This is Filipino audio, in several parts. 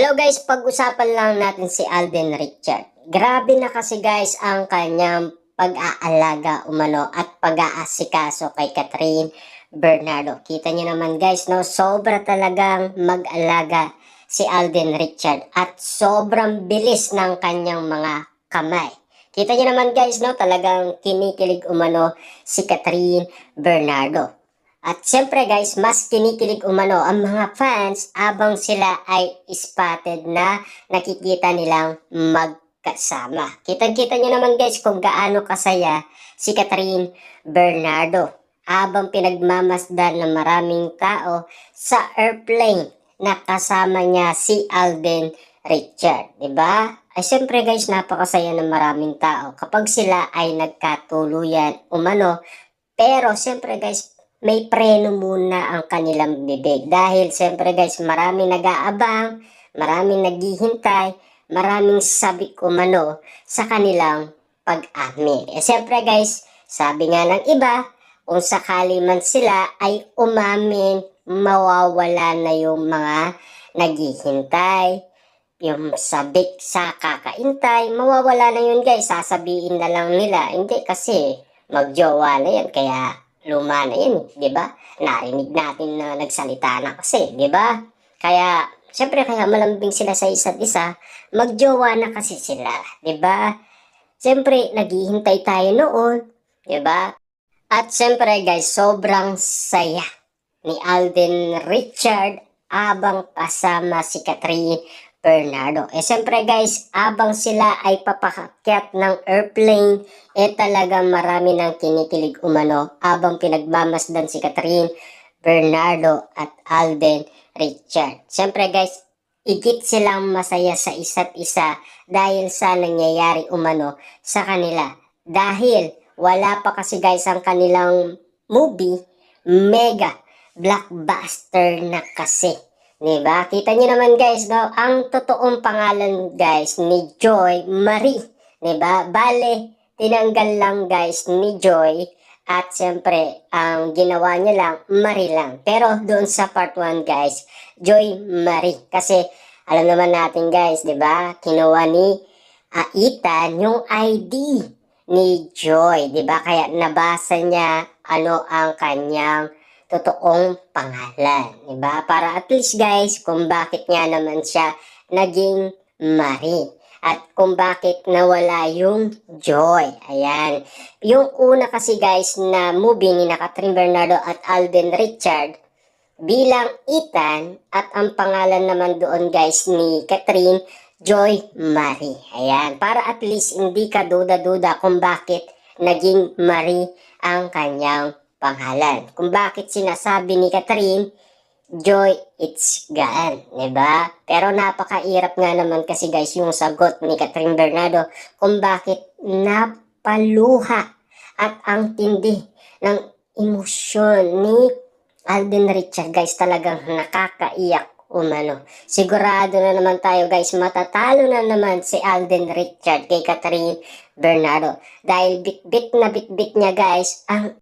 Hello guys, pag-usapan lang natin si Alden Richard. Grabe na kasi guys ang kanyang pag-aalaga umano at pag-aasikaso kay Catherine Bernardo. Kita niyo naman guys, no, sobra talagang mag-alaga si Alden Richard at sobrang bilis ng kanyang mga kamay. Kita niyo naman guys, no, talagang kinikilig umano si Catherine Bernardo. At siyempre guys, mas kinikilig umano ang mga fans abang sila ay spotted na nakikita nilang magkasama. Kitang-kita nyo naman guys kung gaano kasaya si Catherine Bernardo abang pinagmamasdan ng maraming tao sa airplane na kasama niya si Alden Richard. Diba? Ay siyempre guys, napakasaya ng maraming tao kapag sila ay nagkatuluyan umano. Pero siyempre guys, may preno muna ang kanilang bibig. Dahil siyempre guys, maraming nag-aabang, maraming naghihintay, maraming sabik umano sa kanilang pag-amin. Siyempre guys, sabi nga ng iba, kung sakali man sila ay umamin, mawawala na yung mga naghihintay, yung sabik sa kakaintay, mawawala na yun guys. Sasabihin na lang nila, hindi kasi magjowa na yan, kaya luma na yan, di ba? Narinig natin na nagsalita na kasi, di ba? Kaya, syempre kaya malambing sila sa isa't isa, magjowa na kasi sila, di ba? Syempre, naghihintay tayo noon, di ba? At syempre guys, sobrang saya ni Alden Richard abang kasama si Catherine Bernardo. Siyempre guys, abang sila ay papakakyat ng airplane, talagang marami ng kinikilig umano abang pinagmamasdan si Catherine Bernardo at Alden Richard. Siyempre guys, igit silang masaya sa isa't isa dahil sa nangyayari umano sa kanila. Dahil wala pa kasi guys ang kanilang movie, mega blockbuster na kasi. Diba? Kita niyo naman guys, no? Ang totoong pangalan guys ni Joy Marie. Diba? Bale, tinanggal lang guys ni Joy at siyempre, ang ginawa niya lang, Marie lang. Pero doon sa part 1 guys, Joy Marie. Kasi alam naman natin guys, diba? Kinuha ni Ethan yung ID ni Joy. Diba? Kaya nabasa niya ano ang kanyang totoong pangalan, diba? Para at least guys, kung bakit nga naman siya naging Marie. At kung bakit nawala yung Joy. Ayan. Yung una kasi guys na movie ni Catherine Bernardo at Alden Richard bilang Ethan at ang pangalan naman doon guys ni Catherine, Joy Marie. Ayan. Para at least hindi ka duda-duda kung bakit naging Marie ang kanyang pangalan. Kung bakit sinasabi ni Catherine, Joy, it's gone. Diba? Pero napakairap nga naman kasi guys yung sagot ni Catherine Bernardo kung bakit napaluha at ang tindi ng emosyon ni Alden Richard guys, talagang nakakaiyak umano. Sigurado na naman tayo guys, matatalo na naman si Alden Richard kay Catherine Bernardo dahil bit-bit na bit-bit niya guys ang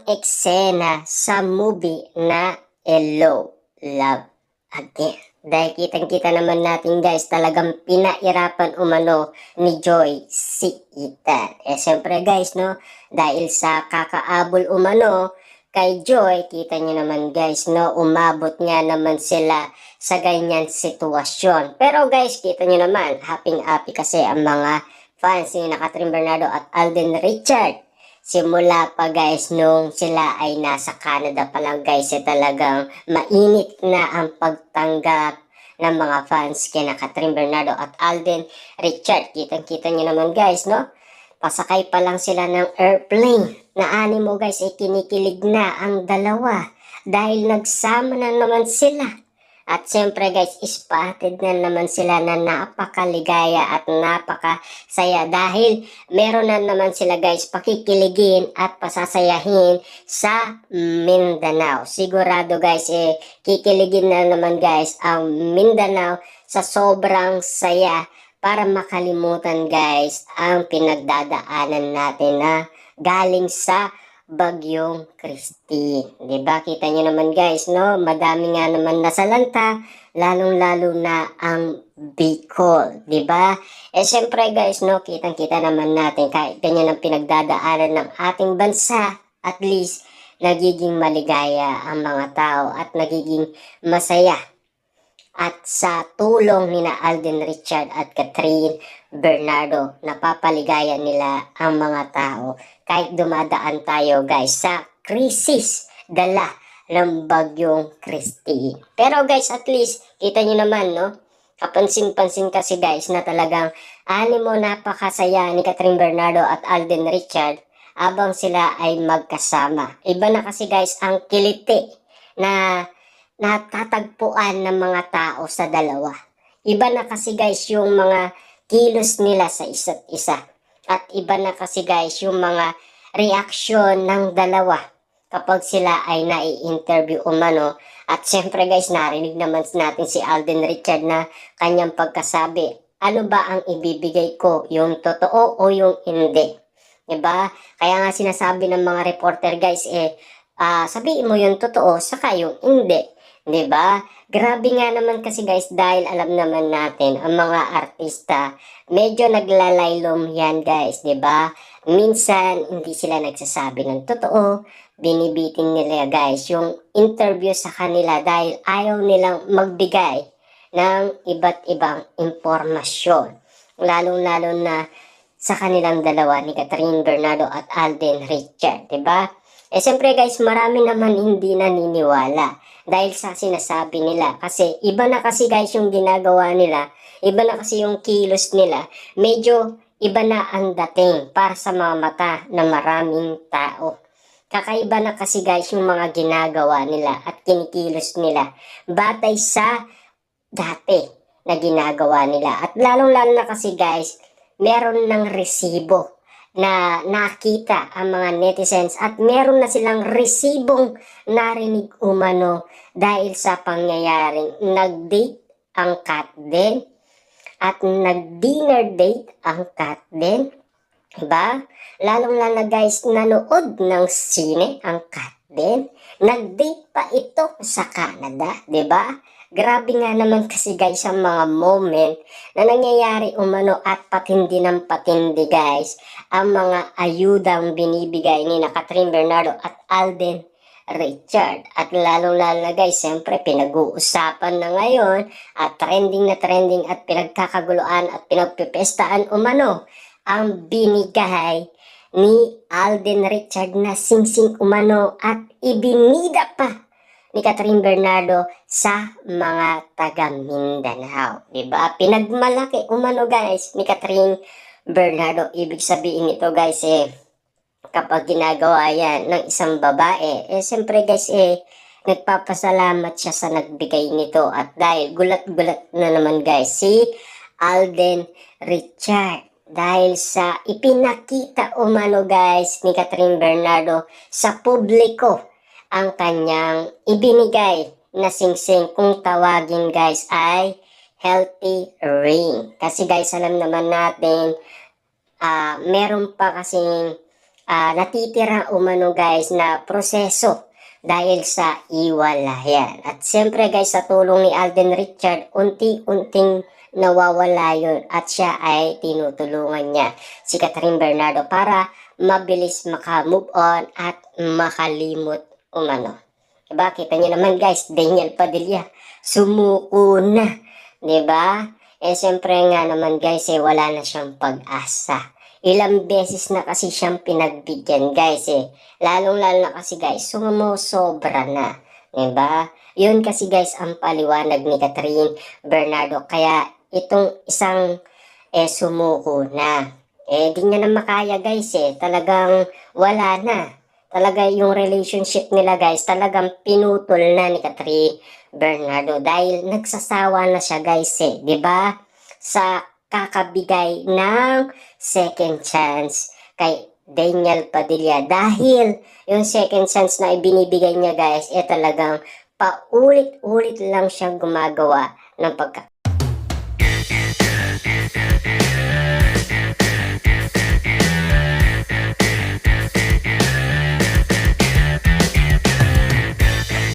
eksena sa movie na Hello, Love Again. Dahil kitang-kita naman natin guys, talagang pinairapan umano ni Joy si Ethan. Siyempre guys, no, dahil sa kakaabol umano kay Joy, kita nyo naman guys, no, umabot nga naman sila sa ganyan sitwasyon. Pero guys, kita nyo naman, happy kasi ang mga fans ni Catherine Bernardo at Alden Richard. Simula pa guys nung sila ay nasa Canada pa lang guys, talagang mainit na ang pagtanggap ng mga fans kina Catherine Bernardo at Alden Richard. Kitang-kita nyo naman guys, no? Pasakay pa lang sila ng airplane na animo guys ay kinikilig na ang dalawa dahil nagsama na naman sila. At siyempre guys, spotted na naman sila na napakaligaya at napakasaya dahil meron na naman sila guys pakikiligin at pasasayahin sa Mindanao. Sigurado guys, kikiligin na naman guys ang Mindanao sa sobrang saya para makalimutan guys ang pinagdadaanan natin na galing sa Bagyong Christine. 'Di ba? Kita niyo naman guys, no? Madami nga naman nasalanta, lalong-lalo na ang Bicol, 'di ba? Siyempre guys, no, kitang-kita naman natin kahit ganyan ang pinagdadaanan ng ating bansa, at least nagiging maligaya ang mga tao at nagiging masaya. At sa tulong ni na Alden Richard at Catherine Bernardo, napapaligayan nila ang mga tao kahit dumadaan tayo guys sa krisis dala ng bagyong Christine. Pero guys, at least kita nyo naman, no? Kapansin-pansin kasi guys na talagang animo napakasaya ni Catherine Bernardo at Alden Richard abang sila ay magkasama. Iba na kasi guys ang kiliti na natatagpuan ng mga tao sa dalawa. Iba na kasi guys yung mga kilos nila sa isa't isa. At iba na kasi guys yung mga reaksyon ng dalawa kapag sila ay nai-interview umano. At syempre guys, narinig naman natin si Alden Richard na kanyang pagkasabi, ano ba ang ibibigay ko? Yung totoo o yung hindi? Diba? Kaya nga sinasabi ng mga reporter guys, sabihin mo yung totoo, saka yung hindi. 'Di ba? Grabe nga naman kasi guys, dahil alam naman natin ang mga artista, medyo naglalaylom yan guys, 'di ba? Minsan hindi sila nagsasabi ng totoo, binibitin nila guys yung interview sa kanila dahil ayaw nilang magbigay ng iba't ibang impormasyon. Lalong-lalo na sa kanilang dalawa ni Catherine Bernardo at Alden Richard, 'di ba? Siyempre guys, marami naman hindi naniniwala dahil sa sinasabi nila. Kasi iba na kasi guys yung ginagawa nila, iba na kasi yung kilos nila, medyo iba na ang dating para sa mga mata ng maraming tao. Kakaiba na kasi guys yung mga ginagawa nila at kinikilos nila batay sa dati na ginagawa nila. At lalong-lalo na kasi guys, meron ng resibo na nakita ang mga netizens at meron na silang resibong narinig umano dahil sa pangyayaring nag-date ang Kat din at nag-dinner date ang Kat din. Diba? Lalong-lalo guys, nanood ng sine ang Kat din. Nag-date pa ito sa Canada, diba? Grabe nga naman kasi guys ang mga moment na nangyayari umano at patindi ng patindi guys ang mga ayudang binibigay ni na Catherine Bernardo at Alden Richard. At lalong-lalo na guys, siyempre pinag-uusapan na ngayon at trending at pinagkakaguluan at pinagpipestaan umano ang binigay ni Alden Richard na singsing umano at ibinida pa ni Catherine Bernardo sa mga taga Mindanao. Diba? Pinagmalaki umano guys ni Catherine Bernardo. Ibig sabihin nito guys kapag ginagawa yan ng isang babae, siyempre guys nagpapasalamat siya sa nagbigay nito. At dahil gulat-gulat na naman guys si Alden Richard dahil sa ipinakita umano guys ni Catherine Bernardo sa publiko ang kanyang ibinigay na singsing, kung tawagin guys ay healthy ring. Kasi guys, alam naman natin, meron pa kasing natitira umano guys na proseso dahil sa iwalayan. At siyempre guys, sa tulong ni Alden Richard, unti-unting nawawala yun at siya ay tinutulungan niya si Catherine Bernardo para mabilis maka-move on at makalimot umano. Diba? Kita nyo naman guys, Daniel Padilla, sumuko na. Diba? Siyempre nga naman guys, wala na siyang pag-asa. Ilang beses na kasi siyang pinagbigyan guys Lalong-lalo na kasi guys, sumusobra na. Diba? Yun kasi guys ang paliwanag ni Catherine Bernardo. Kaya itong isang sumuko na. Di niya na makaya guys Talagang wala na. Talaga yung relationship nila guys, talagang pinutol na ni Catherine Bernardo dahil nagsasawa na siya guys 'di ba? Sa kakabigay ng second chance kay Daniel Padilla dahil yung second chance na ibinibigay niya guys talagang paulit-ulit lang siyang gumagawa ng